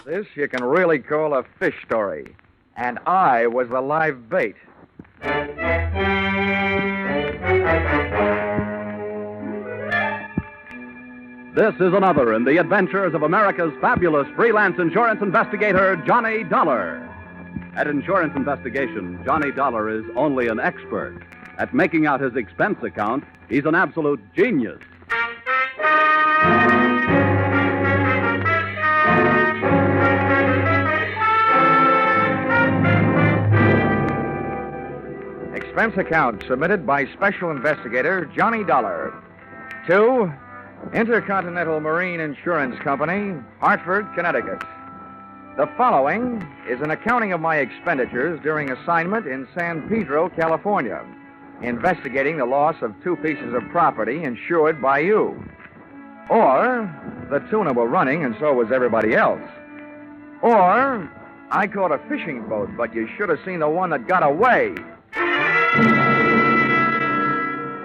This you can really call a fish story. And I was the live bait. This is another in the adventures of America's fabulous freelance insurance investigator, Johnny Dollar. At insurance investigation, Johnny Dollar is only an expert. At making out his expense account, he's an absolute genius. Expense account submitted by Special Investigator Johnny Dollar to Intercontinental Marine Insurance Company, Hartford, Connecticut. The following is an accounting of my expenditures during assignment in San Pedro, California, investigating the loss of 2 pieces of property insured by you. Or, the tuna were running and so was everybody else. Or, I caught a fishing boat, but you should have seen the one that got away.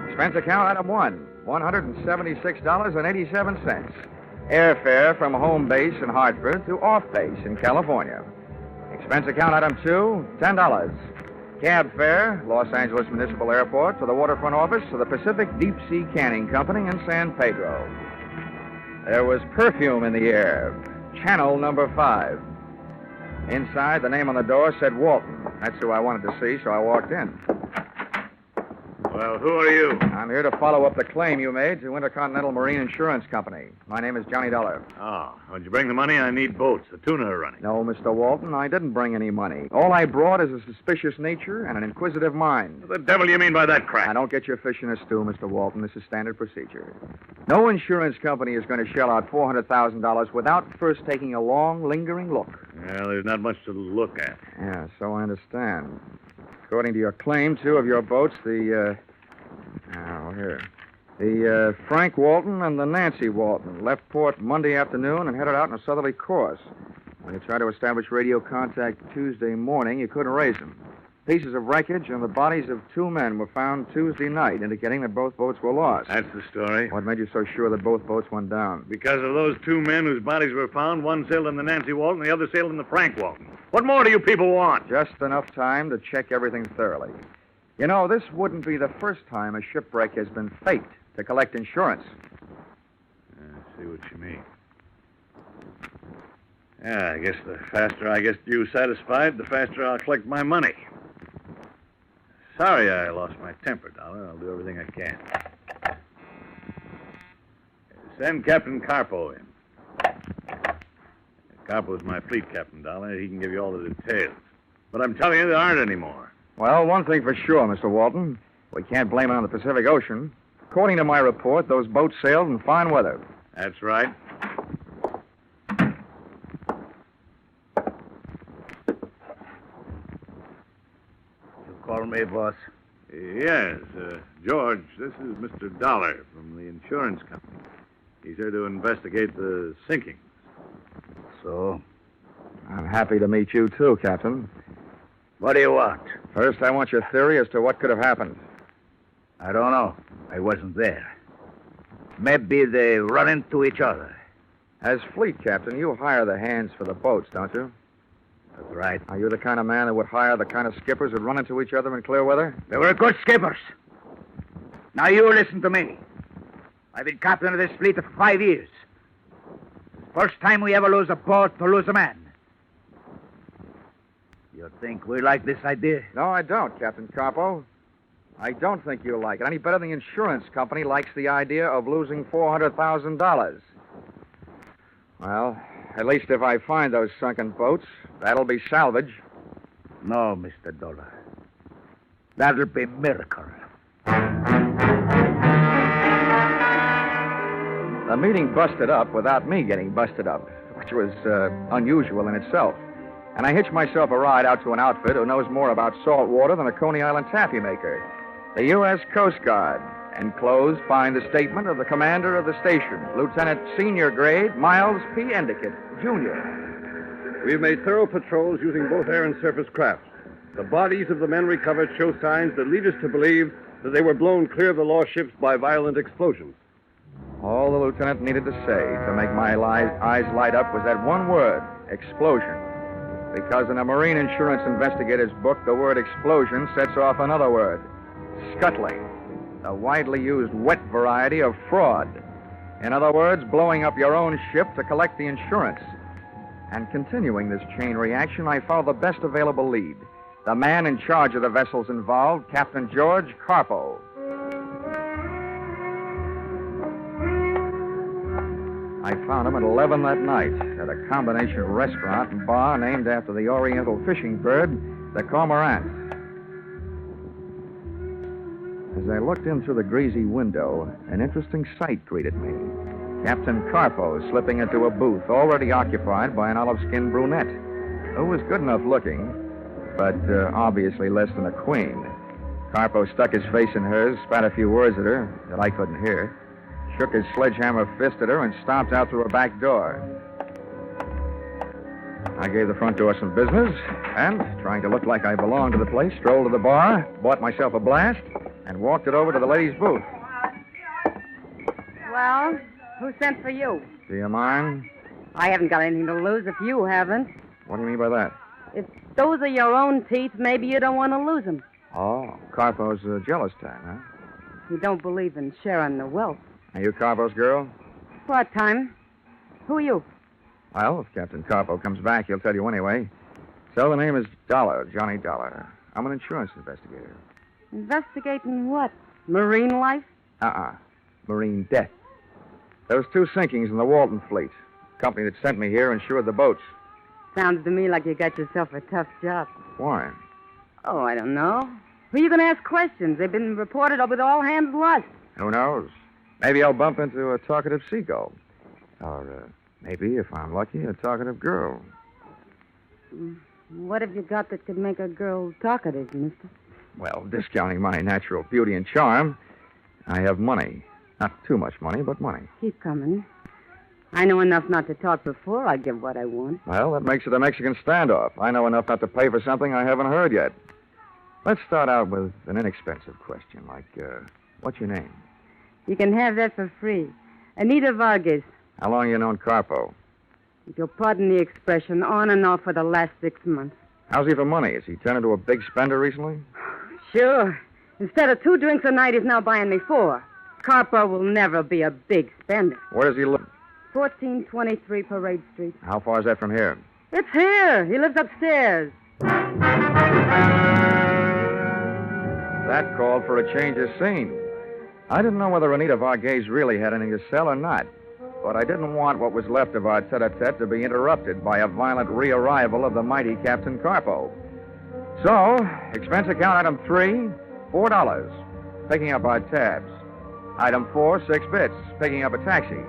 Expense account item 1, $176.87. Airfare from home base in Hartford to off base in California. Expense account item 2, $10. Cab fare, Los Angeles Municipal Airport to the waterfront office of the Pacific Deep Sea Canning Company in San Pedro. There was perfume in the air. Channel number 5. Inside, the name on the door said Walton. That's who I wanted to see, so I walked in. Well, who are you? I'm here to follow up the claim you made to Intercontinental Marine Insurance Company. My name is Johnny Dollar. Oh, when you bring the money, I need boats. The tuna are running. No, Mr. Walton, I didn't bring any money. All I brought is a suspicious nature and an inquisitive mind. What the devil do you mean by that crap? Now, don't get your fish in a stew, Mr. Walton. This is standard procedure. No insurance company is going to shell out $400,000 without first taking a long, lingering look. Well, there's not much to look at. Yeah, so I understand. According to your claim, 2 of your boats, the Frank Walton and the Nancy Walton, left port Monday afternoon and headed out on a southerly course. When you tried to establish radio contact Tuesday morning, you couldn't raise them. Pieces of wreckage and the bodies of 2 men were found Tuesday night, indicating that both boats were lost. That's the story. What made you so sure that both boats went down? Because of those 2 men whose bodies were found, one sailed in the Nancy Walton, the other sailed in the Frank Walton. What more do you people want? Just enough time to check everything thoroughly. You know, this wouldn't be the first time a shipwreck has been faked to collect insurance. I see what you mean. Yeah, I guess the faster I get you satisfied, the faster I'll collect my money. Sorry I lost my temper, Dollar. I'll do everything I can. Send Captain Carpo in. Carpo's my fleet captain, Dollar. He can give you all the details. But I'm telling you, there aren't any more. Well, one thing for sure, Mr. Walton. We can't blame it on the Pacific Ocean. According to my report, those boats sailed in fine weather. That's right. You call me, boss? Yes, George, this is Mr. Dollar from the insurance company. He's here to investigate the sinking. So? I'm happy to meet you, too, Captain. What do you want? First, I want your theory as to what could have happened. I don't know. I wasn't there. Maybe they run into each other. As fleet captain, you hire the hands for the boats, don't you? That's right. Are you the kind of man that would hire the kind of skippers that run into each other in clear weather? They were good skippers. Now you listen to me. I've been captain of this fleet for 5 years. First time we ever lose a boat to lose a man. You think we like this idea? No, I don't, Captain Carpo. I don't think you like it any better than the insurance company likes the idea of losing $400,000. Well, at least if I find those sunken boats, that'll be salvage. No, Mr. Dollar. That'll be a miracle. The meeting busted up without me getting busted up, which was unusual in itself. And I hitched myself a ride out to an outfit who knows more about salt water than a Coney Island taffy maker. The U.S. Coast Guard. Enclosed find the statement of the commander of the station, Lieutenant Senior Grade Miles P. Endicott, Jr. We've made thorough patrols using both air and surface craft. The bodies of the men recovered show signs that lead us to believe that they were blown clear of the lost ships by violent explosions. All the lieutenant needed to say to make my eyes light up was that one word, explosion. Because in a marine insurance investigator's book, the word explosion sets off another word, scuttling, the widely used wet variety of fraud. In other words, blowing up your own ship to collect the insurance. And continuing this chain reaction, I followed the best available lead, the man in charge of the vessels involved, Captain George Carpo. I found him at 11 that night at a combination restaurant and bar named after the oriental fishing bird, the cormorant. As I looked in through the greasy window, an interesting sight greeted me. Captain Carpo slipping into a booth already occupied by an olive-skinned brunette who was good enough looking, but obviously less than a queen. Carpo stuck his face in hers, spat a few words at her that I couldn't hear, shook his sledgehammer fist at her, and stomped out through a back door. I gave the front door some business, and, trying to look like I belonged to the place, strolled to the bar, bought myself a blast, and walked it over to the ladies' booth. Well, who sent for you? Do you mind? I haven't got anything to lose if you haven't. What do you mean by that? If those are your own teeth, maybe you don't want to lose them. Oh, Carpo's a jealous type, huh? You don't believe in sharing the wealth. Are you Carpo's girl? Part-time. Who are you? Well, if Captain Carpo comes back, he'll tell you anyway. So the name is Dollar, Johnny Dollar. I'm an insurance investigator. Investigating what? Marine life? Marine death. There was 2 sinkings in the Walton fleet. The company that sent me here insured the boats. Sounds to me like you got yourself a tough job. Why? Oh, I don't know. Who are you going to ask questions? They've been reported with all hands lost. Who knows? Maybe I'll bump into a talkative seagull. Or maybe, if I'm lucky, a talkative girl. What have you got that could make a girl talkative, mister? Well, discounting my natural beauty and charm, I have money. Not too much money, but money. Keep coming. I know enough not to talk before I give what I want. Well, that makes it a Mexican standoff. I know enough not to pay for something I haven't heard yet. Let's start out with an inexpensive question, like, what's your name? You can have that for free. Anita Vargas. How long you known Carpo? If you'll pardon the expression, on and off for the last 6 months. How's he for money? Has he turned into a big spender recently? Sure. Instead of 2 drinks a night, he's now buying me 4. Carpo will never be a big spender. Where does he live? 1423 Parade Street. How far is that from here? It's here. He lives upstairs. That called for a change of scene. I didn't know whether Anita Vargas really had anything to sell or not, but I didn't want what was left of our tete-a-tete to be interrupted by a violent re-arrival of the mighty Captain Carpo. So, expense account item 3, $4, picking up our tabs. Item 4, 6 bits, picking up a taxi,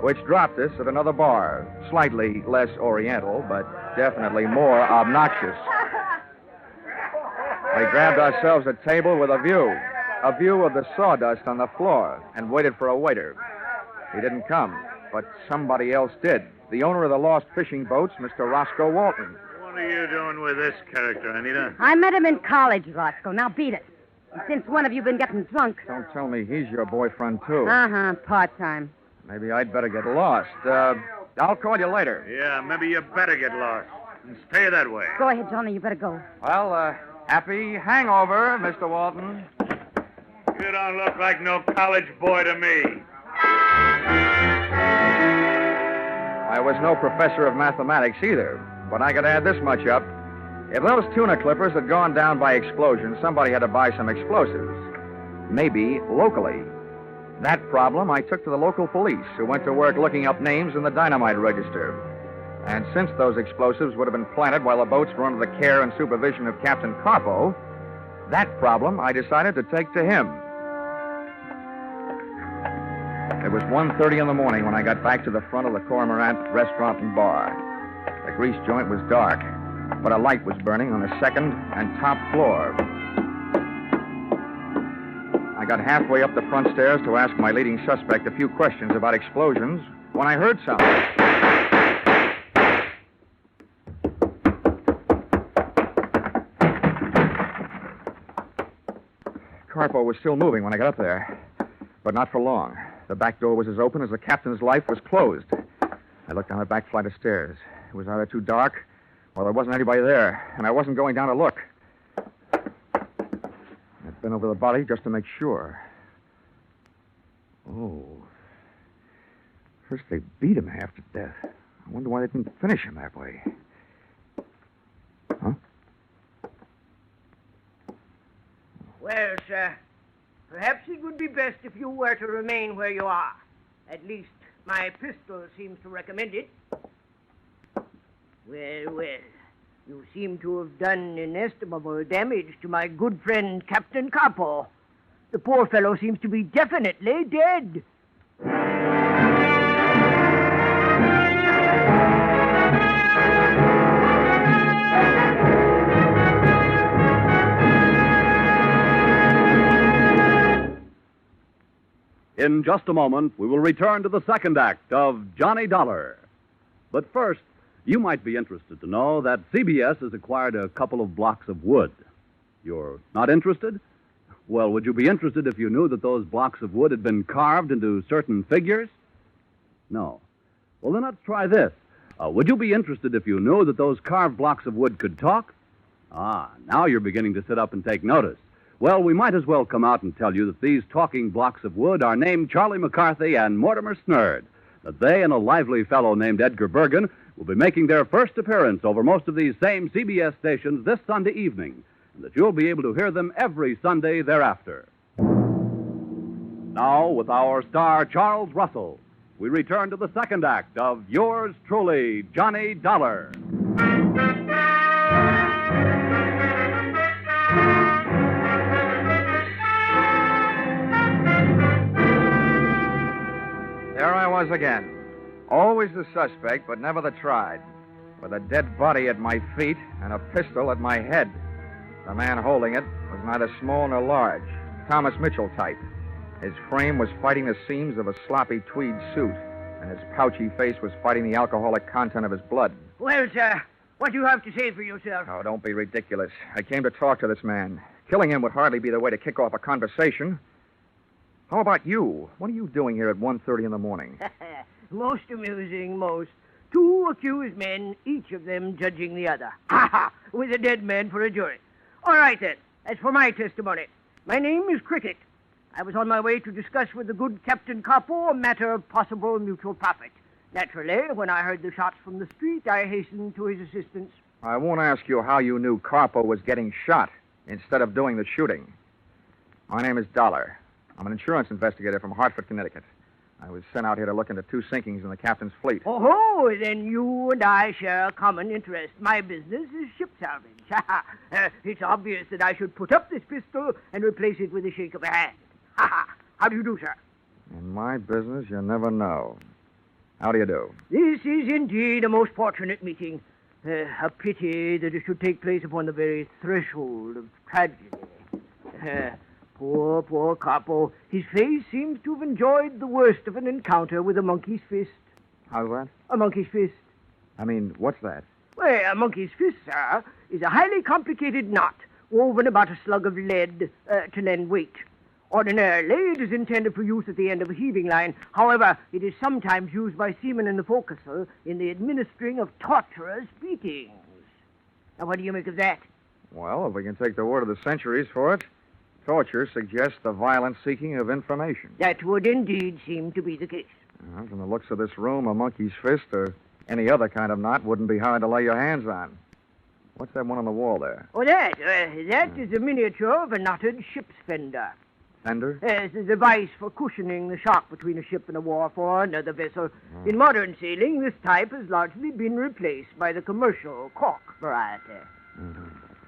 which dropped us at another bar, slightly less oriental, but definitely more obnoxious. We grabbed ourselves a table with a view of the sawdust on the floor, and waited for a waiter. He didn't come, but somebody else did. The owner of the lost fishing boats, Mr. Roscoe Walton. What are you doing with this character, Anita? I met him in college, Roscoe. Now beat it. And since when have you been getting drunk? Don't tell me he's your boyfriend, too. Part-time. Maybe I'd better get lost. I'll call you later. Yeah, maybe you better get lost. And stay that way. Go ahead, Johnny. You better go. Well, happy hangover, Mr. Walton. You don't look like no college boy to me. I was no professor of mathematics either, but I could add this much up. If those tuna clippers had gone down by explosion, somebody had to buy some explosives. Maybe locally. That problem I took to the local police, who went to work looking up names in the dynamite register. And since those explosives would have been planted while the boats were under the care and supervision of Captain Carpo, that problem I decided to take to him. It was 1:30 in the morning when I got back to the front of the Cormorant restaurant and bar. The grease joint was dark, but a light was burning on the second and top floor. I got halfway up the front stairs to ask my leading suspect a few questions about explosions when I heard something. Carpo was still moving when I got up there, but not for long. The back door was as open as the captain's life was closed. I looked down the back flight of stairs. It was either too dark or there wasn't anybody there, and I wasn't going down to look. I'd been over the body just to make sure. Oh. First they beat him half to death. I wonder why they didn't finish him that way. Huh? Well, sir, perhaps it would be best if you were to remain where you are. At least my pistol seems to recommend it. Well, well, you seem to have done inestimable damage to my good friend Captain Capo. The poor fellow seems to be definitely dead. In just a moment, we will return to the second act of Johnny Dollar. But first, you might be interested to know that CBS has acquired a couple of blocks of wood. You're not interested? Well, would you be interested if you knew that those blocks of wood had been carved into certain figures? No. Well, then let's try this. Would you be interested if you knew that those carved blocks of wood could talk? Ah, now you're beginning to sit up and take notice. Well, we might as well come out and tell you that these talking blocks of wood are named Charlie McCarthy and Mortimer Snerd, that they and a lively fellow named Edgar Bergen will be making their first appearance over most of these same CBS stations this Sunday evening, and that you'll be able to hear them every Sunday thereafter. Now, with our star Charles Russell, we return to the second act of yours truly, Johnny Dollar. There I was again. Always the suspect, but never the tried. With a dead body at my feet and a pistol at my head. The man holding it was neither small nor large. Thomas Mitchell type. His frame was fighting the seams of a sloppy tweed suit, and his pouchy face was fighting the alcoholic content of his blood. Well, sir, what do you have to say for yourself? Oh, don't be ridiculous. I came to talk to this man. Killing him would hardly be the way to kick off a conversation. How about you? What are you doing here at 1:30 in the morning? Most amusing, most. Two accused men, each of them judging the other. Ha ha! With a dead man for a jury. All right, then. As for my testimony, my name is Cricket. I was on my way to discuss with the good Captain Capo a matter of possible mutual profit. Naturally, when I heard the shots from the street, I hastened to his assistance. I won't ask you how you knew Carpo was getting shot instead of doing the shooting. My name is Dollar. I'm an insurance investigator from Hartford, Connecticut. I was sent out here to look into two sinkings in the captain's fleet. Oh, then you and I share a common interest. My business is ship salvage. It's obvious that I should put up this pistol and replace it with a shake of a hand. How do you do, sir? In my business, you never know. How do you do? This is indeed a most fortunate meeting. A pity that it should take place upon the very threshold of tragedy. Poor Capo. His face seems to have enjoyed the worst of an encounter with a monkey's fist. How's that? A monkey's fist. I mean, what's that? Well, a monkey's fist, sir, is a highly complicated knot woven about a slug of lead to lend weight. Ordinarily, it is intended for use at the end of a heaving line. However, it is sometimes used by seamen in the forecastle in the administering of torturous beatings. Now, what do you make of that? Well, if we can take the word of the centuries for it, torture suggests the violent seeking of information. That would indeed seem to be the case. From the looks of this room, a monkey's fist or any other kind of knot wouldn't be hard to lay your hands on. What's that one on the wall there? Oh, that is a miniature of a knotted ship's fender. Fender? It's a device for cushioning the shock between a ship and a wharf or another vessel. In modern sailing, this type has largely been replaced by the commercial cork variety.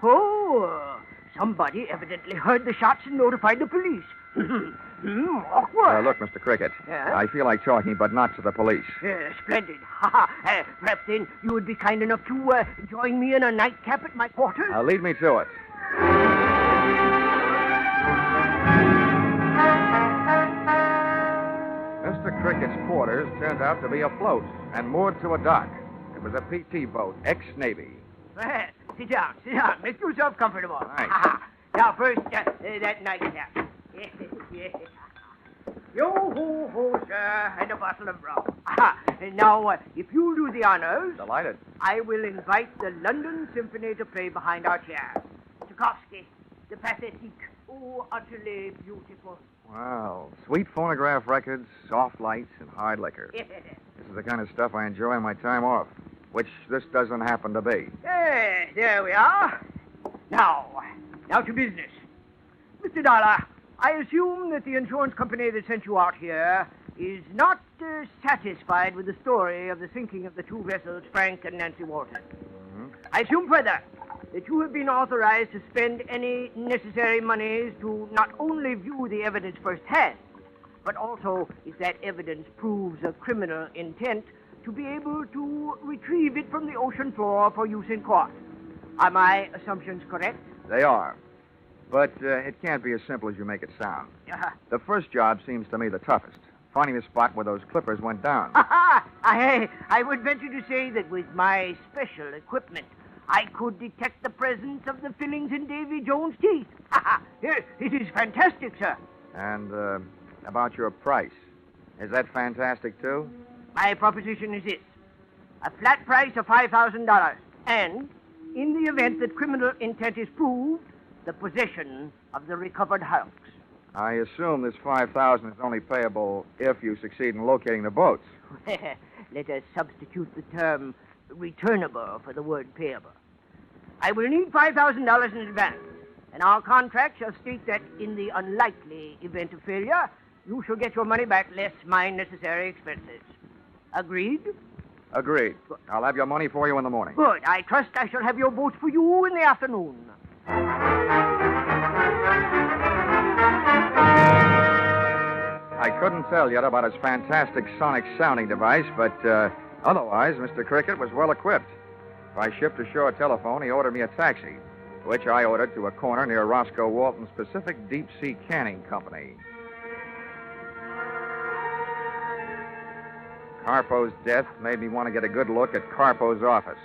Oh, somebody evidently heard the shots and notified the police. Awkward. Look, Mr. Cricket, Yeah? I feel like talking, but not to the police. Splendid. Perhaps then you would be kind enough to join me in a nightcap at my quarters? Lead me to it. Mr. Cricket's quarters turned out to be afloat and moored to a dock. It was a PT boat, ex-Navy. Sit down. Make yourself comfortable. Thanks. Now, first, that nightcap. Yo-ho-ho, sir, and a bottle of rum. Now, if you'll do the honors, Delighted. I will invite the London Symphony to play behind our chair. Tchaikovsky, the Pathétique. Oh, utterly beautiful. Wow. Sweet phonograph records, soft lights, and hard liquor. This is the kind of stuff I enjoy on my time off, which this doesn't happen to be. There we are. Now to business. Mr. Dollar, I assume that the insurance company that sent you out here is not satisfied with the story of the sinking of the two vessels, Frank and Nancy Walton. Mm-hmm. I assume further that you have been authorized to spend any necessary monies to not only view the evidence firsthand, but also, if that evidence proves a criminal intent, to be able to retrieve it from the ocean floor for use in court. Are my assumptions correct? They are. But it can't be as simple as you make it sound. The first job seems to me the toughest. Finding the spot where those clippers went down. I would venture to say that with my special equipment, I could detect the presence of the fillings in Davy Jones' teeth. Here, it is fantastic, sir. And about your price. Is that fantastic, too? My proposition is this. A flat price of $5,000. And, in the event that criminal intent is proved, the possession of the recovered hulks. I assume this $5,000 is only payable if you succeed in locating the boats. Let us substitute the term returnable for the word payable. I will need $5,000 in advance, and our contract shall state that in the unlikely event of failure, you shall get your money back less my necessary expenses. Agreed? Agreed. I'll have your money for you in the morning. Good. I trust I shall have your boat for you in the afternoon. I couldn't tell yet about his fantastic sonic sounding device, but otherwise, Mr. Cricket was well equipped. By ship-to-shore telephone, he ordered me a taxi, which I ordered to a corner near Roscoe Walton's Pacific Deep Sea Canning Company. Carpo's death made me want to get a good look at Carpo's office.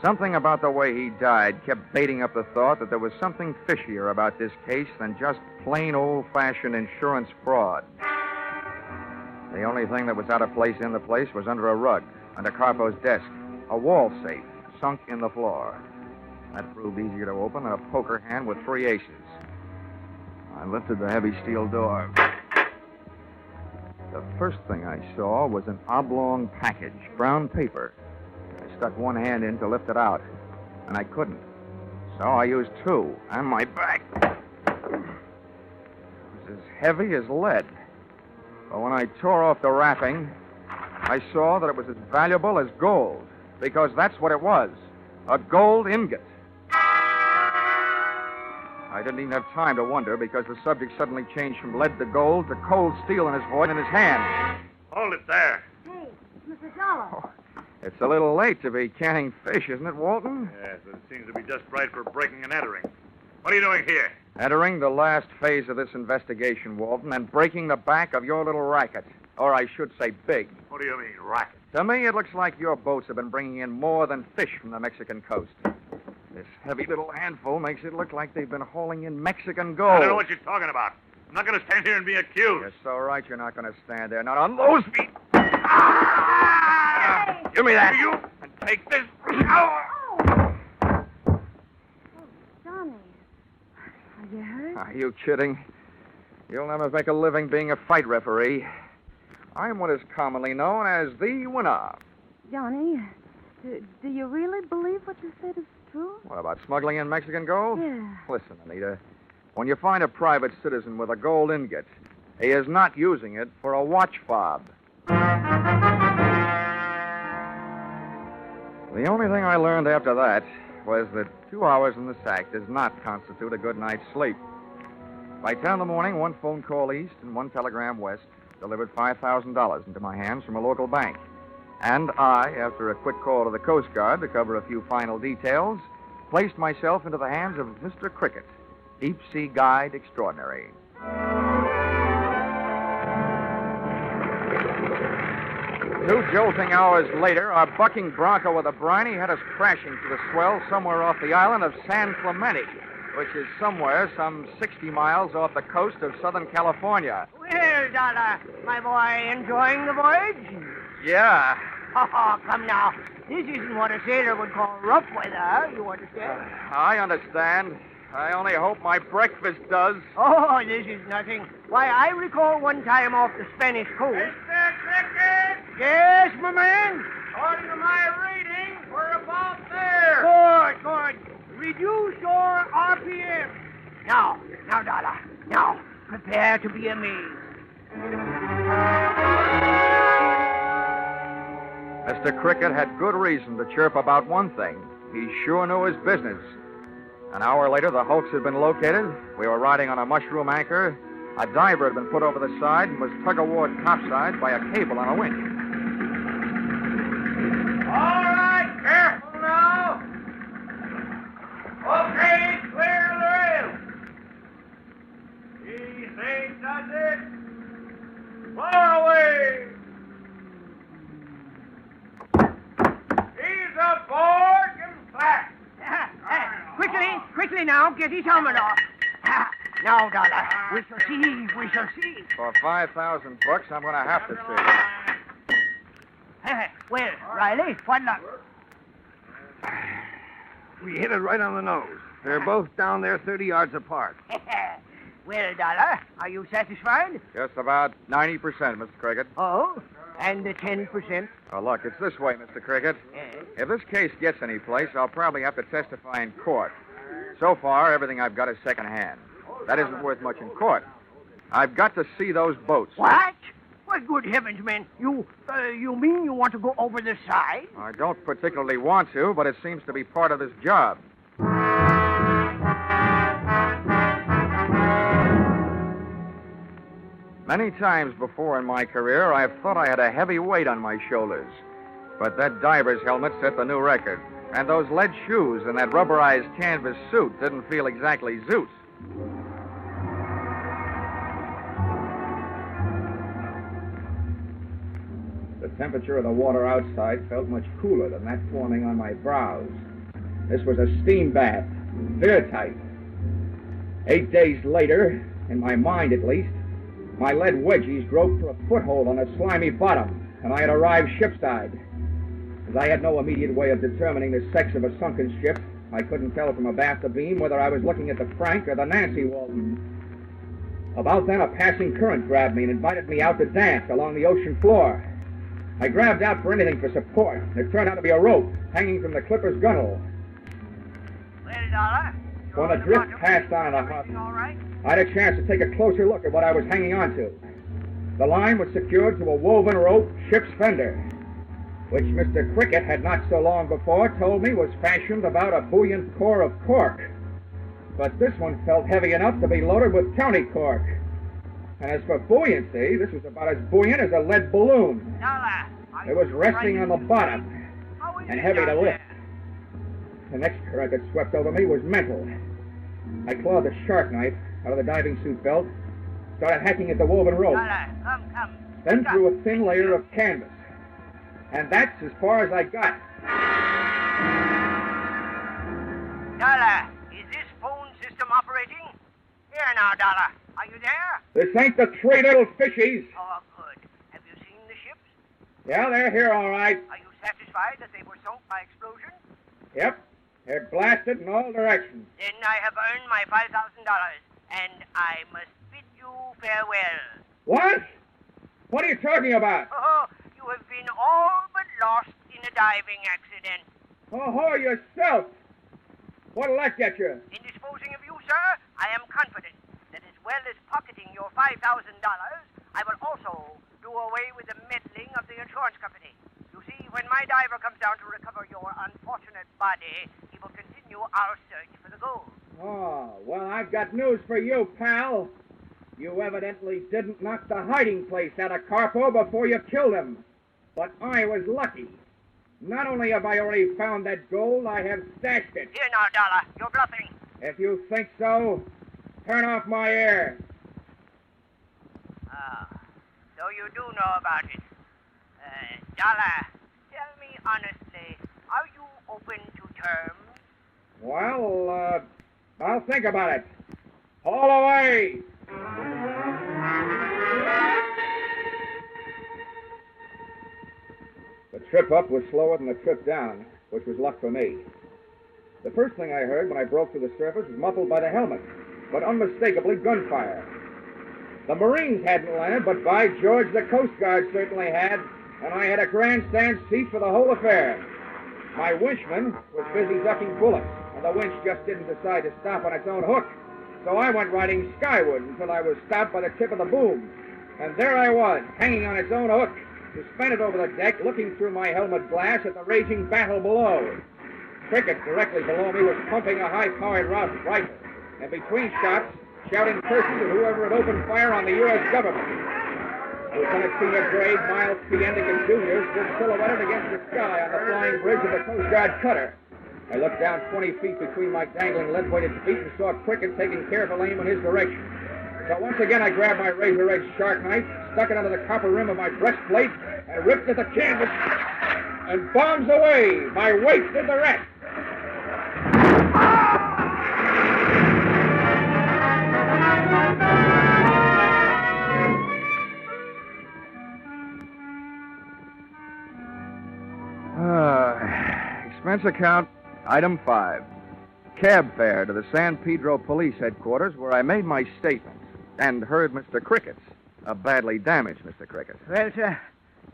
Something about the way he died kept baiting up the thought that there was something fishier about this case than just plain old-fashioned insurance fraud. The only thing that was out of place in the place was under a rug, under Carpo's desk, a wall safe sunk in the floor. That proved easier to open than a poker hand with 3 aces. I lifted the heavy steel door. The first thing I saw was an oblong package, brown paper. I stuck one hand in to lift it out, and I couldn't. So I used 2, and my back. It was as heavy as lead. But when I tore off the wrapping, I saw that it was as valuable as gold, because that's what it was, a gold ingot. I didn't even have time to wonder, because the subject suddenly changed from lead to gold to cold steel in his voice and in his hand. Hold it there. Hey, Mr. Dollar. Oh, it's a little late to be canning fish, isn't it, Walton? Yes, it seems to be just right for breaking and entering. What are you doing here? Entering the last phase of this investigation, Walton, and breaking the back of your little racket. Or I should say big. What do you mean, racket? To me, it looks like your boats have been bringing in more than fish from the Mexican coast. This heavy little handful makes it look like they've been hauling in Mexican gold. I don't know what you're talking about. I'm not going to stand here and be accused. You're so right you're not going to stand there. Not on those feet. Ah! Give me that. You and take this. Johnny, are you hurt? Are you kidding? You'll never make a living being a fight referee. I'm what is commonly known as the winner. Johnny, do you really believe what you said is true? What about smuggling in Mexican gold? Yeah. Listen, Anita. When you find a private citizen with a gold ingot, he is not using it for a watch fob. The only thing I learned after that was that 2 hours in the sack does not constitute a good night's sleep. By 10 in the morning, 1 phone call east and 1 telegram west delivered $5,000 into my hands from a local bank. And I, after a quick call to the Coast Guard to cover a few final details, placed myself into the hands of Mr. Cricket, Deep Sea Guide Extraordinary. 2 jolting hours later, our bucking bronco with a briny had us crashing to the swell somewhere off the island of San Clemente, which is somewhere some 60 miles off the coast of Southern California. Well, Dollar, my boy, enjoying the voyage? Yeah. Oh, come now. This isn't what a sailor would call rough weather, you understand? I understand. I only hope my breakfast does. Oh, this is nothing. Why, I recall one time off the Spanish coast. Mr. Cricket! Yes, my man? According to my reading, we're about there. Good. Reduce your RPM. Now, Dollar. Now, prepare to be amazed. Mr. Cricket had good reason to chirp about one thing. He sure knew his business. An hour later, the hoax had been located. We were riding on a mushroom anchor. A diver had been put over the side and was tug-of-war topside by a cable on a winch. All right, careful now. Okay, clear the rail. Easy does it. Far away. He's aboard and flat. Quickly now, get his helmet off. Now, Dollar, we shall see. For $5,000, I'm going to have to see. Well, Riley, what luck? We hit it right on the nose. They're both down there 30 yards apart. Well, Dollar, are you satisfied? Just about 90%, Mr. Cricket. Oh, and the 10%? Oh, look, it's this way, Mr. Cricket. Yes. If this case gets any place, I'll probably have to testify in court. So far, everything I've got is secondhand. That isn't worth much in court. I've got to see those boats. What? Why, good heavens, man. You mean you want to go over the side? I don't particularly want to, but it seems to be part of this job. Many times before in my career, I've thought I had a heavy weight on my shoulders. But that diver's helmet set the new record. And those lead shoes and that rubberized canvas suit didn't feel exactly zoot. The temperature of the water outside felt much cooler than that forming on my brows. This was a steam bath, airtight. 8 days later, in my mind at least, my lead wedgies groped for a foothold on a slimy bottom, and I had arrived shipside. As I had no immediate way of determining the sex of a sunken ship, I couldn't tell from a bathtub beam whether I was looking at the Frank or the Nancy Walton. About then, a passing current grabbed me and invited me out to dance along the ocean floor. I grabbed out for anything for support. It turned out to be a rope hanging from the clipper's gunwale. Well, Dollar. When the drift passed on the hut, All right? I had a chance to take a closer look at what I was hanging on to. The line was secured to a woven rope ship's fender, which Mr. Cricket had not so long before told me was fashioned about a buoyant core of cork. But this one felt heavy enough to be loaded with county cork. And as for buoyancy, this was about as buoyant as a lead balloon. Dollar. It was resting on the bottom and heavy to lift. The next current that swept over me was mental. I clawed the shark knife out of the diving suit belt, started hacking at the woven rope, Dollar, come. then through a thin layer of canvas. And that's as far as I got. Dollar, is this phone system operating? Here now, Dollar. Are you there? This ain't the three little fishies. Oh, good. Have you seen the ships? Yeah, they're here all right. Are you satisfied that they were sunk by explosion? Yep, they're blasted in all directions. Then I have earned my $5,000, and I must bid you farewell. What? What are you talking about? Oh, you have been all but lost in a diving accident. Oh, yourself. What'll that get you? In disposing of you, sir, I am confident that as well as pocketing your $5,000, I will also do away with the meddling of the insurance company. You see, when my diver comes down to recover your unfortunate body, he will continue our search for the gold. Oh, well, I've got news for you, pal. You evidently didn't knock the hiding place out of Carpo before you killed him. But I was lucky. Not only have I already found that gold, I have stashed it. Here now, Dollar, you're bluffing. If you think so, turn off my air. So you do know about it. Dollar, tell me honestly, are you open to terms? Well, I'll think about it. Haul away! trip up was slower than the trip down, which was luck for me. The first thing I heard when I broke to the surface was muffled by the helmet, but unmistakably gunfire. The Marines hadn't landed, but by George, the Coast Guard certainly had, and I had a grandstand seat for the whole affair. My winchman was busy ducking bullets, and the winch just didn't decide to stop on its own hook. So I went riding skyward until I was stopped by the tip of the boom. And there I was, hanging on its own hook, suspended over the deck, looking through my helmet glass at the raging battle below. Cricket, directly below me, was pumping a high-powered rifle, and between shots, shouting curses at whoever had opened fire on the U.S. government. Lieutenant Senior Grade, Miles P. Endigan Jr. stood silhouetted against the sky on the flying bridge of the Coast Guard cutter. I looked down 20 feet between my dangling lead-weighted feet and saw Cricket taking careful aim in his direction. So once again I grabbed my razor-edged shark knife, stuck it under the copper rim of my breastplate, and ripped at the canvas, and bombs away! My weight did the rest! Expense account, item 5. Cab fare to the San Pedro Police Headquarters, where I made my statement and heard Mr. Crickett's. A badly damaged Mr. Cricket. Well, sir,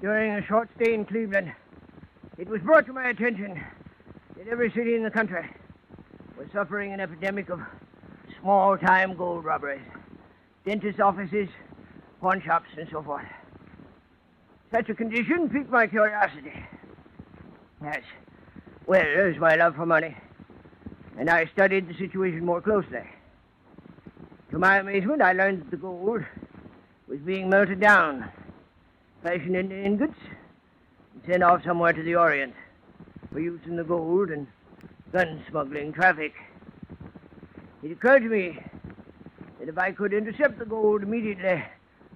during a short stay in Cleveland, it was brought to my attention that every city in the country was suffering an epidemic of small-time gold robberies. Dentist offices, pawn shops, and so forth. Such a condition piqued my curiosity. Yes. Well, there's my love for money. And I studied the situation more closely. To my amazement, I learned that the gold was being melted down, fashioned into ingots, and sent off somewhere to the Orient for use in the gold and gun smuggling traffic. It occurred to me that if I could intercept the gold immediately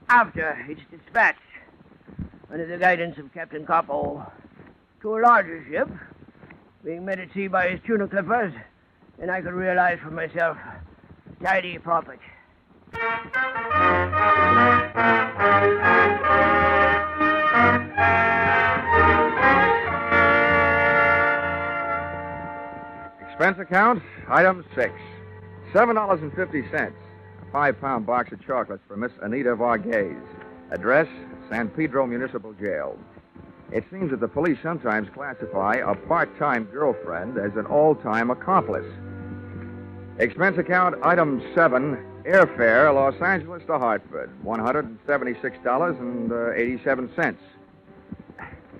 after its dispatch, under the guidance of Captain Coppo, to a larger ship, being met at sea by his tuna clippers, then I could realize for myself a tidy profit. Expense account, item 6. $7.50. A 5-pound box of chocolates for Miss Anita Varghese. Address, San Pedro Municipal Jail. It seems that the police sometimes classify a part-time girlfriend as an all-time accomplice. Expense account, item 7. Airfare, Los Angeles to Hartford, $176.87.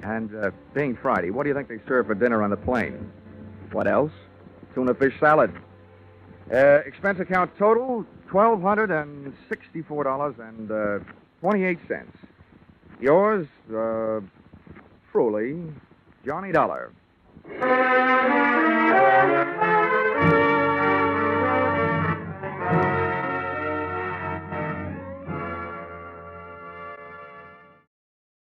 And being Friday, what do you think they serve for dinner on the plane? What else? Tuna fish salad. Expense account total, $1,264.28. Yours, truly, Johnny Dollar.